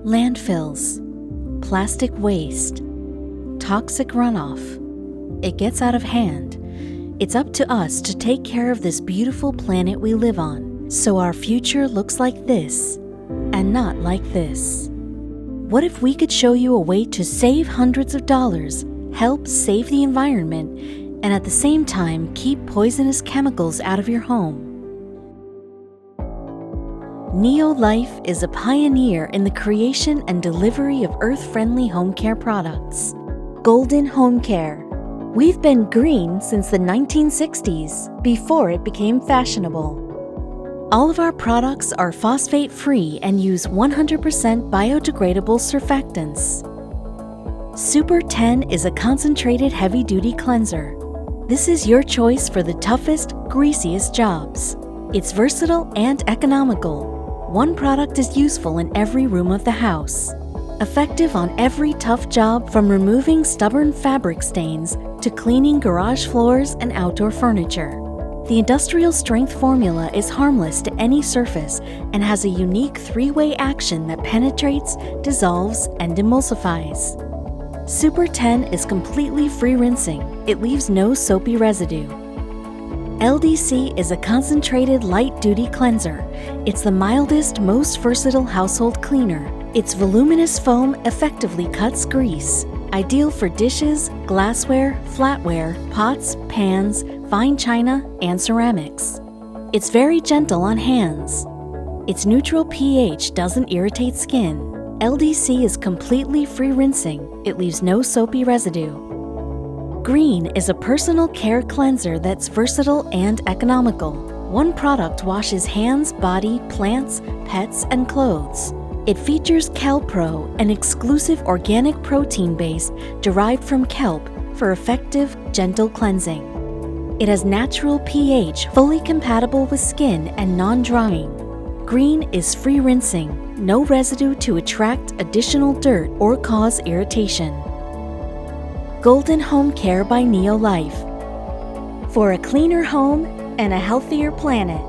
Landfills, plastic waste, toxic runoff. It gets out of hand. It's up to us to take care of this beautiful planet we live on, so our future looks like this, and not like this. What if we could show you a way to save hundreds of dollars, help save the environment, and at the same time keep poisonous chemicals out of your home? NeoLife is a pioneer in the creation and delivery of earth-friendly home care products. Golden Home Care. We've been green since the 1960s, before it became fashionable. All of our products are phosphate-free and use 100% biodegradable surfactants. Super 10 is a concentrated heavy-duty cleanser. This is your choice for the toughest, greasiest jobs. It's versatile and economical. One product is useful in every room of the house. Effective on every tough job, from removing stubborn fabric stains to cleaning garage floors and outdoor furniture. The industrial strength formula is harmless to any surface and has a unique three-way action that penetrates, dissolves, and emulsifies. Super 10 is completely free rinsing. It leaves no soapy residue. LDC is a concentrated light-duty cleanser. It's the mildest, most versatile household cleaner. Its voluminous foam effectively cuts grease. Ideal for dishes, glassware, flatware, pots, pans, fine china, and ceramics. It's very gentle on hands. Its neutral pH doesn't irritate skin. LDC is completely free rinsing. It leaves no soapy residue. Green is a personal care cleanser that's versatile and economical. One product washes hands, body, plants, pets, and clothes. It features CalPro, an exclusive organic protein base derived from kelp for effective, gentle cleansing. It has natural pH fully compatible with skin and non-drying. Green is free rinsing, no residue to attract additional dirt or cause irritation. Golden Home Care by NeoLife. For a cleaner home and a healthier planet.